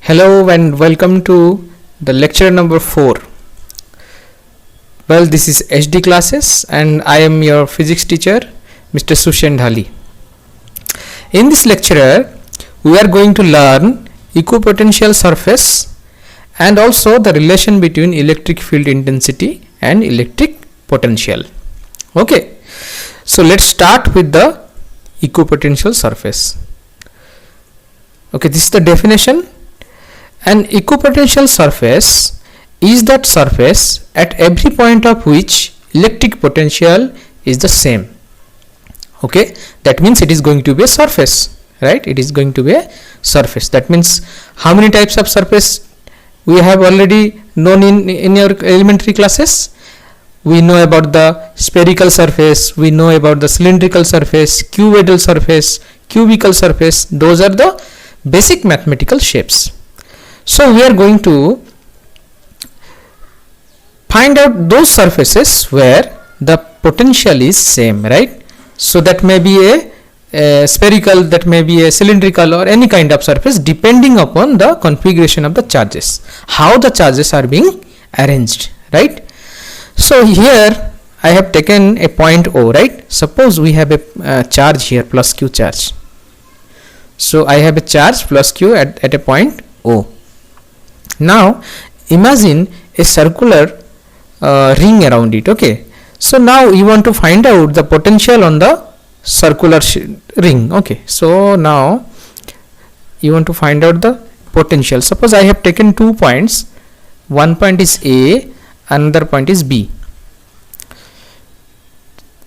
Hello and welcome to the lecture number 4. Well, this is HD classes and I am your physics teacher, Mr. Sushen Dhali. In this lecture, we are going to learn equipotential surface and also the relation between electric field intensity and electric potential. Okay, so let's start with the equipotential surface. Okay, this is the definition. An equipotential surface is that surface at every point of which electric potential is the same. Okay, that means it is going to be a surface, right? It is going to be a surface. That means how many types of surface we have already known in your elementary classes? We know about the spherical surface, we know about the cylindrical surface, cuboidal surface, cubical surface. Those are the basic mathematical shapes. So we are going to find out those surfaces where the potential is same, right? So that may be a spherical, that may be a cylindrical or any kind of surface depending upon the configuration of the charges, how the charges are being arranged, right? So here I have taken a point O, right? Suppose we have a charge here, plus Q charge. So I have a charge plus Q at a point O. Now imagine a circular ring around it. Okay, so now you want to find out the potential on the circular ring. Okay, so now you want to find out the potential. Suppose I have taken 2 points, one point is A, another point is B.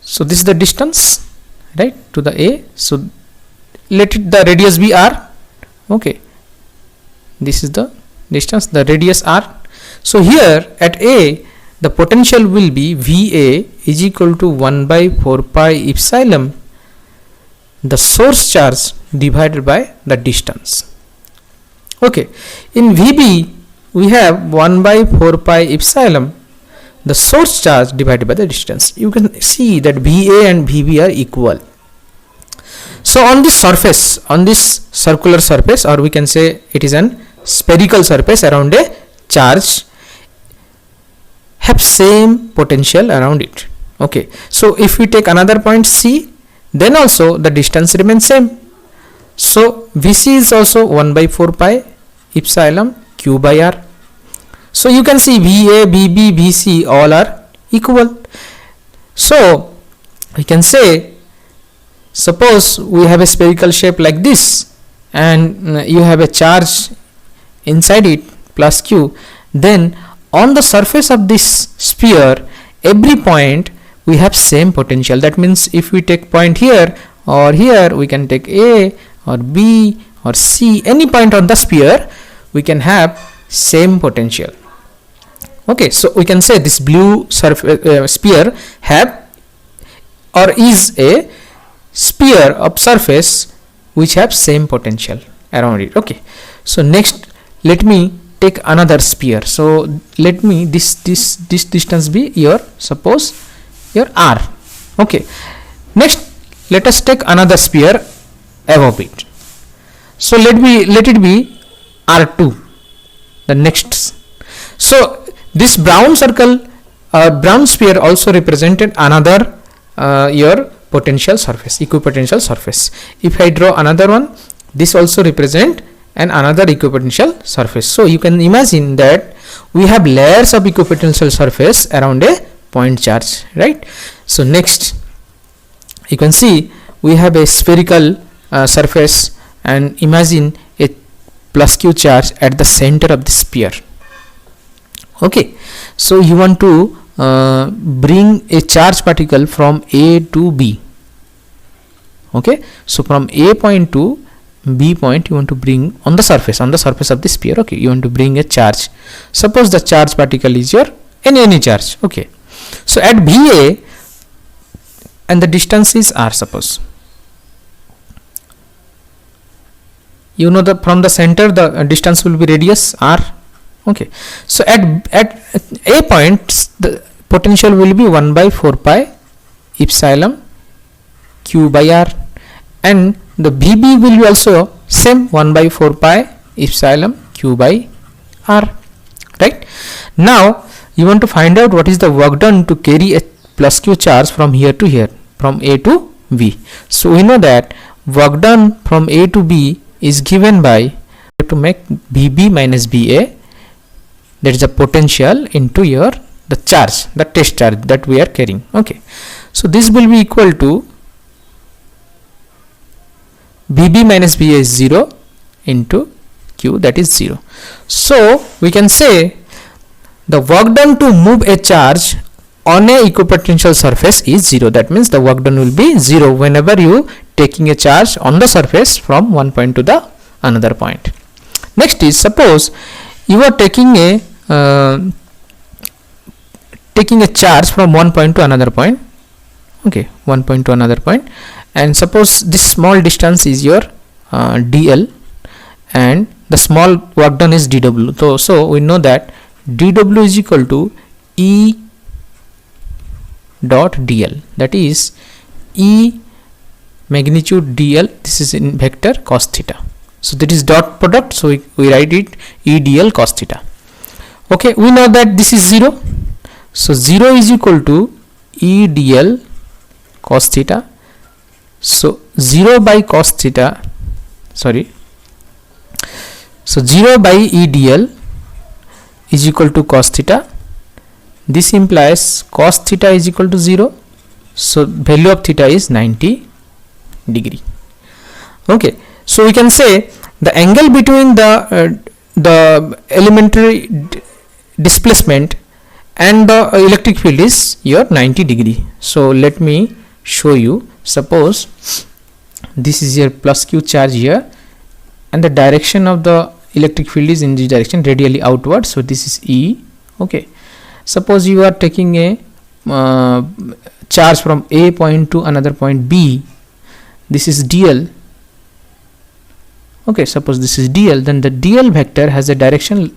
So this is the distance, right, to the A. So let it the radius be R. Okay, this is the distance, the radius R. So here at A the potential will be VA is equal to 1 by 4 pi epsilon the source charge divided by the distance. Okay, in VB we have 1 by 4 pi epsilon the source charge divided by the distance. You can see that VA and VB are equal. So on this surface, on this circular surface, or we can say it is an spherical surface around a charge, have same potential around it. Okay, so if we take another point C, then also the distance remains same. So VC is also 1 by 4 pi epsilon Q by R. So you can see VA, VB, VC all are equal. So we can say, suppose we have a spherical shape like this and you have a charge inside it plus Q, then on the surface of this sphere every point we have same potential. That means if we take point here or here, we can take A or B or C, any point on the sphere we can have same potential. Okay, so we can say this blue sphere have or is a sphere of surface which have same potential around it. Okay, so next let me take another sphere. So let me this distance be your, suppose your R. Okay, next let us take another sphere above it. So let it be R2, the next. So this brown circle, brown sphere also represented another your potential surface, equipotential surface. If I draw another one, this also represent another equipotential surface. So you can imagine that we have layers of equipotential surface around a point charge, right? So next you can see we have a spherical surface and imagine a plus Q charge at the center of the sphere. Okay, so you want to bring a charge particle from A to B. Okay, so from A point to B point you want to bring on the surface of the sphere. Okay, you want to bring a charge. Suppose the charge particle is your any charge. Okay, so at BA and the distance is R, suppose. You know that from the center the distance will be radius R. Okay, so at A point the potential will be 1 by 4 pi epsilon Q by R, and the VB will be also same 1 by 4 pi epsilon Q by R, right? Now you want to find out what is the work done to carry a plus Q charge from here to here, from A to B. So we know that work done from A to B is given by, to make BB minus BA, that is the potential, into your the charge, the test charge that we are carrying. Okay, so this will be equal to BB minus BA is 0 into Q, that is 0. So we can say the work done to move a charge on a equipotential surface is 0. That means the work done will be 0 whenever you taking a charge on the surface from one point to the another point. Next is, suppose you are taking a charge from one point to another point. Okay, one point to another point, and suppose this small distance is your dl, and the small work done is dw. So we know that dw is equal to E dot dl, that is E magnitude dl, this is in vector cos theta. So that is dot product, so we write it E dl cos theta. Okay, we know that this is 0, so 0 is equal to E dl cos theta. So 0 by cos theta, sorry, so 0 by E dl is equal to cos theta. This implies cos theta is equal to 0, so value of theta is 90 degree. Okay, so we can say the angle between the elementary displacement and the electric field is your 90 degree. So let me show you. Suppose this is your plus Q charge here, and the direction of the electric field is in this direction, radially outward, so this is E. Okay, suppose you are taking a charge from A point to another point B, this is dl. Okay, suppose this is dl, then the dl vector has a direction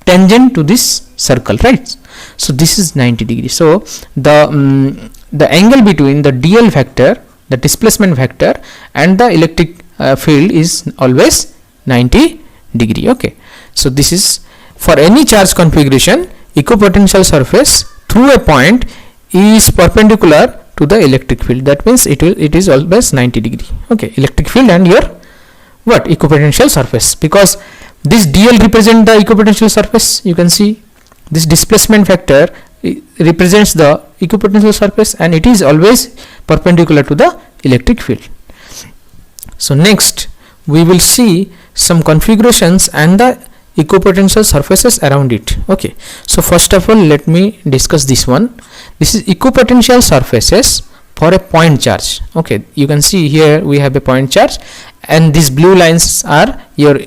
tangent to this circle, right? So this is 90 degrees. So the angle between the dl vector, the displacement vector, and the electric field is always 90 degree. Okay, so this is for any charge configuration, equipotential surface through a point is perpendicular to the electric field. That means it is always 90 degree. Okay, electric field and your what, equipotential surface, because this dl represent the equipotential surface. You can see this displacement vector represents the equipotential surface, and it is always perpendicular to the electric field. So next we will see some configurations and the equipotential surfaces around it. Okay, so first of all let me discuss this one. This is equipotential surfaces for a point charge. Okay, you can see here we have a point charge, and these blue lines are your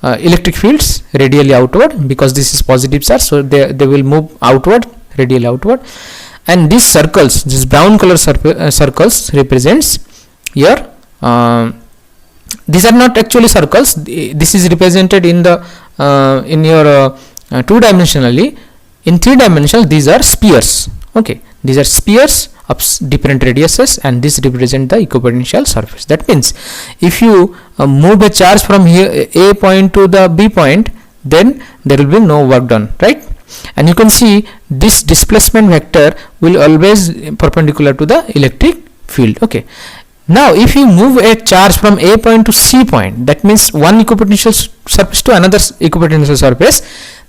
electric fields radially outward, because this is positive charge, so they will move outward, radially outward. And these circles, this brown color circles represents your these are not actually circles, this is represented in the in your two dimensionally. In three dimensional these are spheres. Okay, these are spheres of different radiuses, and this represent the equipotential surface. That means if you move a charge from here A point to the B point, then there will be no work done, right? And you can see this displacement vector will always perpendicular to the electric field. Okay, now if you move a charge from A point to C point, that means one equipotential surface to another equipotential surface,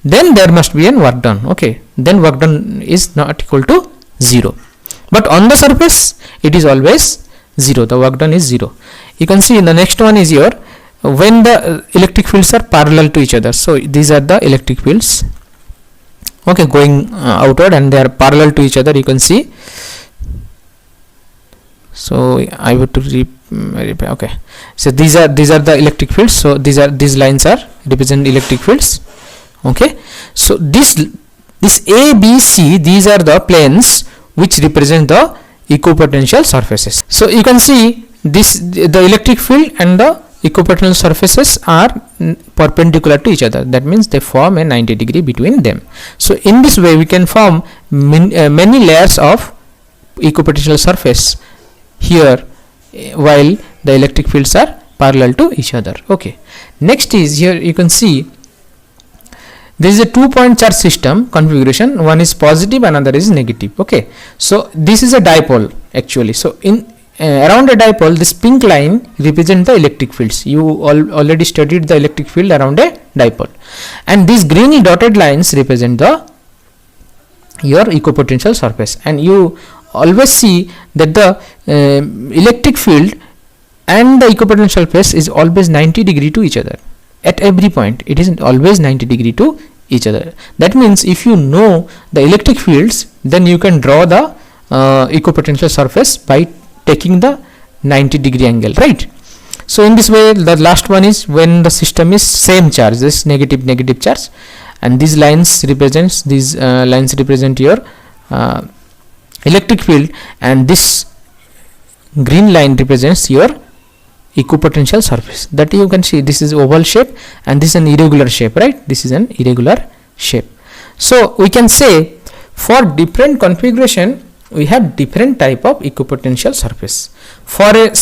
then there must be an work done. Okay, then work done is not equal to 0, but on the surface it is always 0, the work done is 0. You can see in the next one is your when the electric fields are parallel to each other. So these are the electric fields, okay, going outward, and they are parallel to each other. You can see. So I would to okay, so these are the electric fields. So these lines are represent electric fields. Okay, so this A, B, C, these are the planes which represent the equipotential surfaces. So you can see this, the electric field and the equipotential surfaces are perpendicular to each other. That means they form a 90 degree between them. So in this way we can form many layers of equipotential surface here, while the electric fields are parallel to each other. Okay, next is here you can see this is a 2-point charge system configuration. One is positive, another is negative. Okay, so this is a dipole actually. So in around a dipole, this pink line represent the electric fields. You already studied the electric field around a dipole, and these green dotted lines represent the your equipotential surface. And you always see that the electric field and the equipotential surface is always 90 degree to each other. At every point it is always 90 degree to each other. That means if you know the electric fields, then you can draw the equipotential surface by taking the 90 degree angle, right? So in this way, the last one is when the system is same charge, this negative charge, and these lines represents your electric field, and this green line represents your equipotential surface. That you can see this is oval shape and this is an irregular shape, right? This is an irregular shape. So we can say for different configuration we have different type of equipotential surface. For a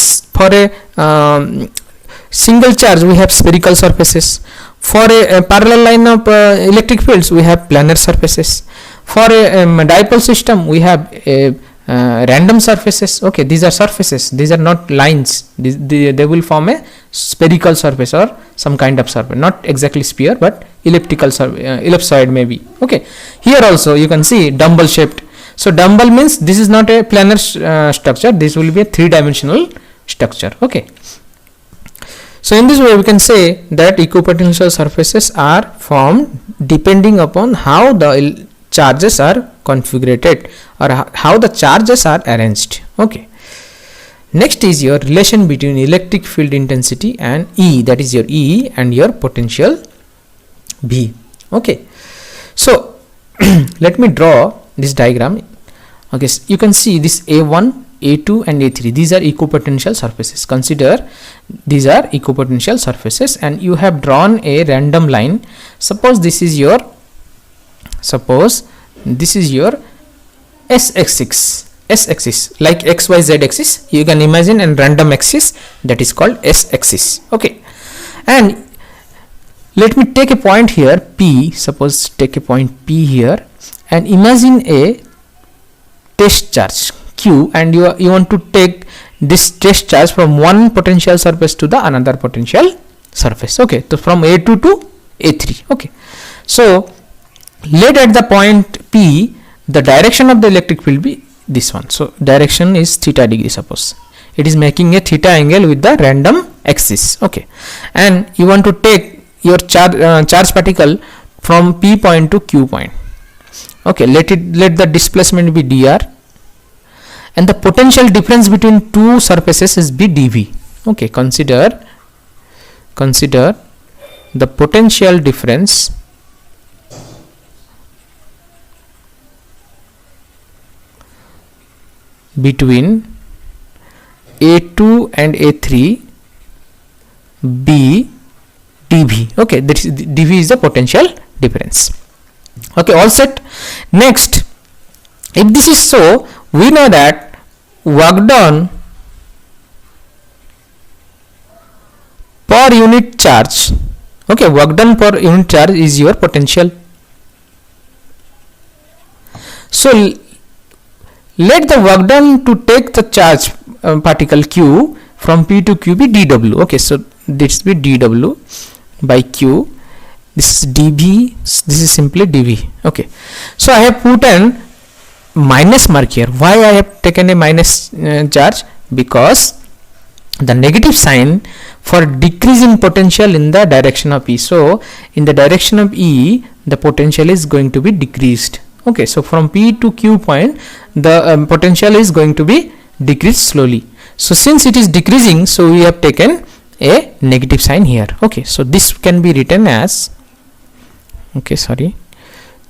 single charge we have spherical surfaces. For a parallel line of electric fields we have planar surfaces. For a dipole system we have a random surfaces. Okay, these are surfaces, these are not lines. They will form a spherical surface or some kind of surface, not exactly sphere but elliptical ellipsoid maybe. Okay, here also you can see dumbbell shaped. So dumbbell means this is not a planar structure, this will be a 3-dimensional structure. Okay, so in this way we can say that equipotential surfaces are formed depending upon how the charges are configured or how the charges are arranged. Okay, next is your relation between electric field intensity and E, that is your E, and your potential B. Okay, so let me draw this diagram. Okay, so you can see this A1, A2 and A3, these are equipotential surfaces. Consider these are equipotential surfaces and you have drawn a random line. Suppose this is your s-axis, like xyz axis. You can imagine a random axis that is called s-axis. Okay, and let me take a point here P. Suppose take a point P here and imagine a test charge Q, and you want to take this test charge from one potential surface to the another potential surface. Okay, so from A2 to A3. Okay, so let at the point P the direction of the electric field be this one. So direction is theta degree. Suppose it is making a theta angle with the random axis. Okay, and you want to take your charge particle from P point to Q point. Okay, let the displacement be dr and the potential difference between two surfaces is be dV. Okay, consider the potential difference between A2 and A3 B dV. Okay, that is dV is the potential difference. Okay, all set. Next, if this is so, we know that work done per unit charge. Okay, work done per unit charge is your potential. So let the work done to take the charge particle Q from P to Q be dW. Okay, so this be dW by Q. This is dV, this is simply dV. Okay, so I have put an minus mark here. Why I have taken a minus charge? Because the negative sign for decreasing potential in the direction of E. So in the direction of E the potential is going to be decreased. Okay, so from P to Q point the potential is going to be decreased slowly. So since it is decreasing, so we have taken a negative sign here. Okay, so this can be written as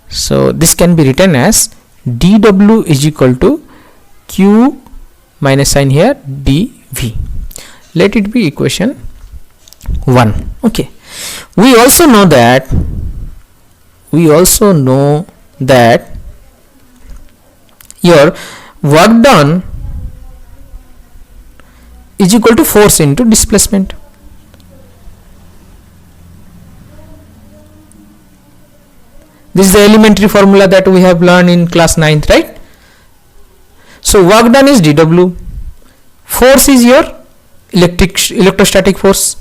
so this can be written as dW is equal to Q minus sign here dV. Let it be equation 1. Okay, we also know that your work done is equal to force into displacement. This is the elementary formula that we have learned in class 9th, right? So work done is dW, force is your electrostatic force,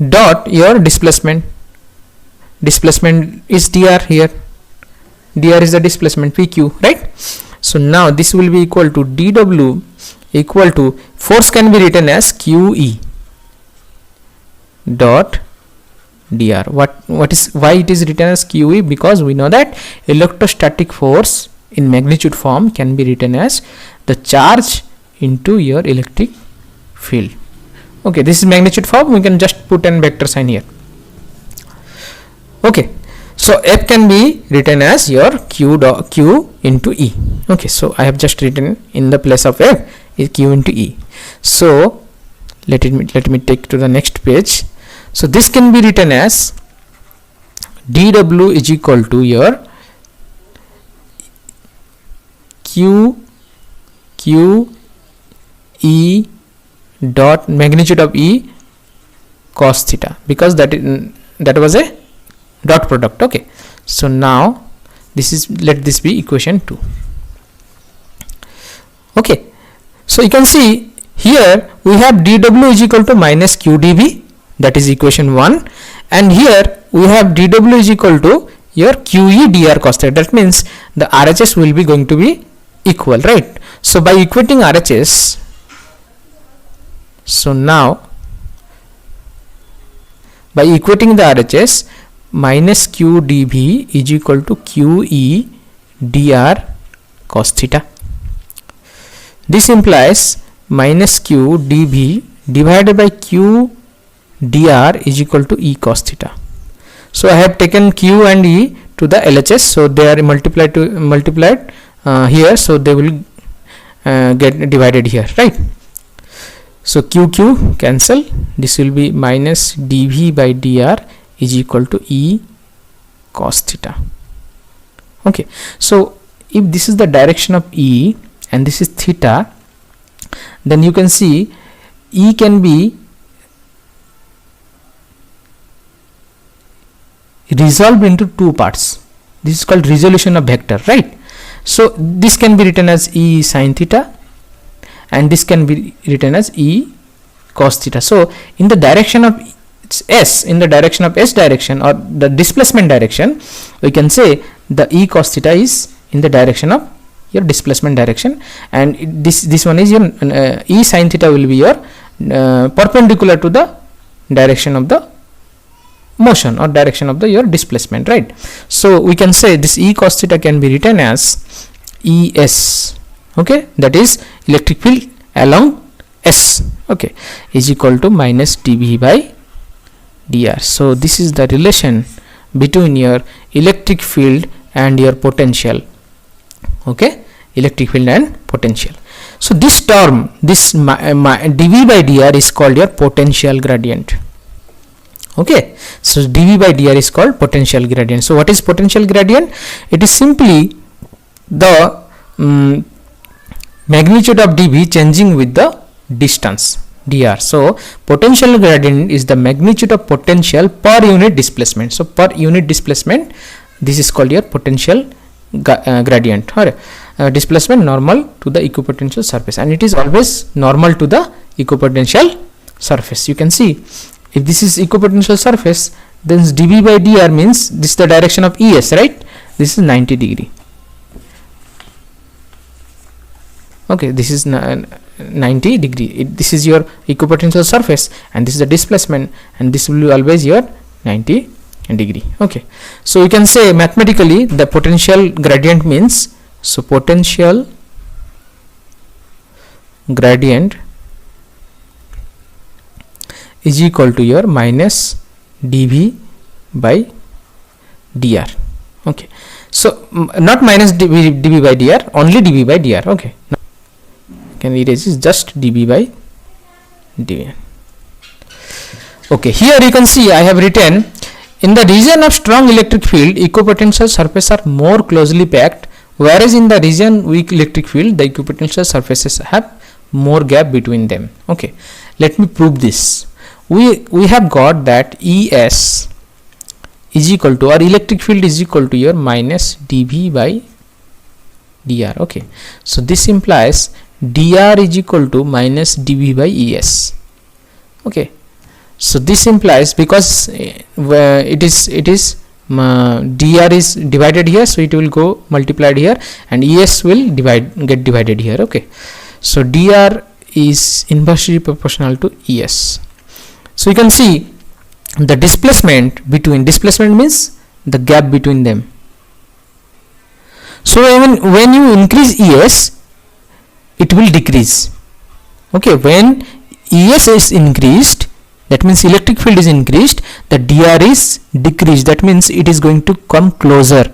dot your displacement is dr. Here dr is the displacement, pq, right? So now this will be equal to dW equal to, force can be written as QE dot dr. Why it is written as QE? Because we know that electrostatic force in magnitude form can be written as the charge into your electric field. Okay, this is magnitude form, we can just put an vector sign here. Okay, so F can be written as your Q into E. Okay, so I have just written in the place of F is Q into E. So let me take to the next page. So this can be written as dW is equal to your Q E dot magnitude of E cos theta, because that was a dot product. Okay, so now this is, let this be equation 2. Okay, so you can see here we have dW is equal to minus q dV, that is equation 1, and here we have dW is equal to your QE dr cos theta. That means the RHS will be going to be equal, right? So by equating RHS, so now by equating the RHS, minus q dV is equal to QE dr cos theta. This implies minus q dV divided by q dr is equal to E cos theta. So I have taken q and E to the LHS, so they are multiplied here, so they will get divided here, right? So q cancel, this will be minus dV by dr is equal to E cos theta. Okay, so if this is the direction of E and this is theta, then you can see E can be resolved into two parts. This is called resolution of vector, right? So this can be written as E sin theta and this can be written as E cos theta. So in the direction of S, in the direction of S direction or the displacement direction, we can say the E cos theta is in the direction of your displacement direction, and this one is your E sin theta will be your perpendicular to the direction of the motion or direction of the your displacement, right? So we can say this E cos theta can be written as ES, okay, that is electric field along S, okay, is equal to minus dV by dr. So this is the relation between your electric field and your potential, okay, electric field and potential. So this term, this dV by dr is called your potential gradient. Okay, so dV by dr is called potential gradient. So what is potential gradient? It is simply the magnitude of dV changing with the distance dr. So potential gradient is the magnitude of potential per unit displacement. So per unit displacement, this is called your potential gradient, or displacement normal to the equipotential surface, and it is always normal to the equipotential surface. You can see if this is equipotential surface, then dV by dr means this is the direction of ES, right? This is 90 degree. Okay, this is 90 degree. This is your equipotential surface and this is the displacement, and this will be always your 90 degree. Okay, so you can say mathematically the potential gradient means, so potential gradient is equal to your minus dV by dr. Okay, so not minus dV by dr, only dV by dr. Okay, now can erase is just dV by dr. Okay, here you can see I have written, in the region of strong electric field, equipotential surfaces are more closely packed, whereas in the region weak electric field, the equipotential surfaces have more gap between them. Okay, let me prove this. We have got that ES is equal to, or electric field is equal to your minus dV by dr. Okay, so this implies dr is equal to minus dV by es. Okay, so this implies, because it is dr is divided here, so it will go multiplied here, and es will get divided here. Okay, so dr is inversely proportional to es. So you can see the displacement means the gap between them. So even when you increase es, it will decrease. Okay, when es is increased, that means electric field is increased, the dr is decreased, that means it is going to come closer.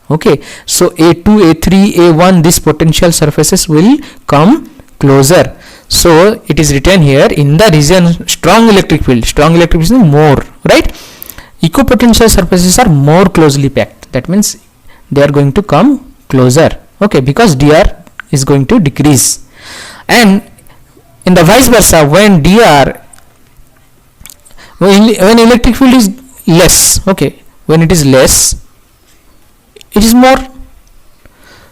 Okay, so A2, A3, A1, these potential surfaces will come closer. So it is written here, in the region strong electric field is more, right? Equipotential surfaces are more closely packed, that means they are going to come closer. Okay, because dr is going to decrease. And in the vice versa, when electric field is less, okay, when it is less, it is more.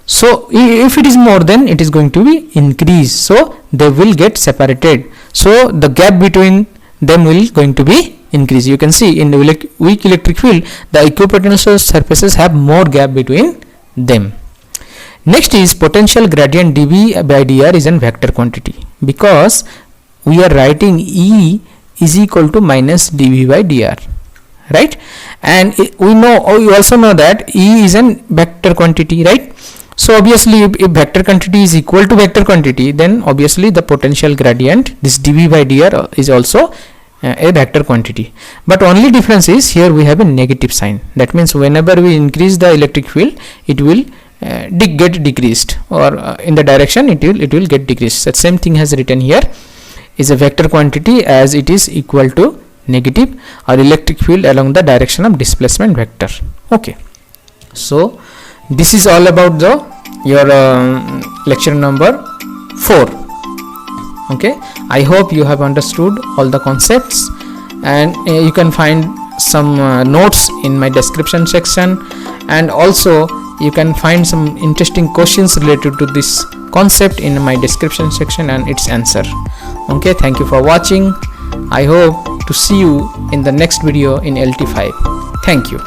So if it is more, then it is going to be increased, so they will get separated, so the gap between them will going to be increased. You can see in the weak electric field, the equipotential surfaces have more gap between them. Next is potential gradient dV by dr is a vector quantity, because we are writing E is equal to minus dV by dr, right? And we also know that E is a vector quantity, right? So obviously if vector quantity is equal to vector quantity, then obviously the potential gradient, this dV by dr, is also a vector quantity. But only difference is here we have a negative sign. That means whenever we increase the electric field, it will get decreased, or in the direction it will get decreased. That same thing has written here, is a vector quantity as it is equal to negative or electric field along the direction of displacement vector. Okay, so this is all about your lecture number 4. Okay, I hope you have understood all the concepts, and you can find some notes in my description section, and also you can find some interesting questions related to this concept in my description section and its answer. Okay, thank you for watching. I hope to see you in the next video in LT5. Thank you.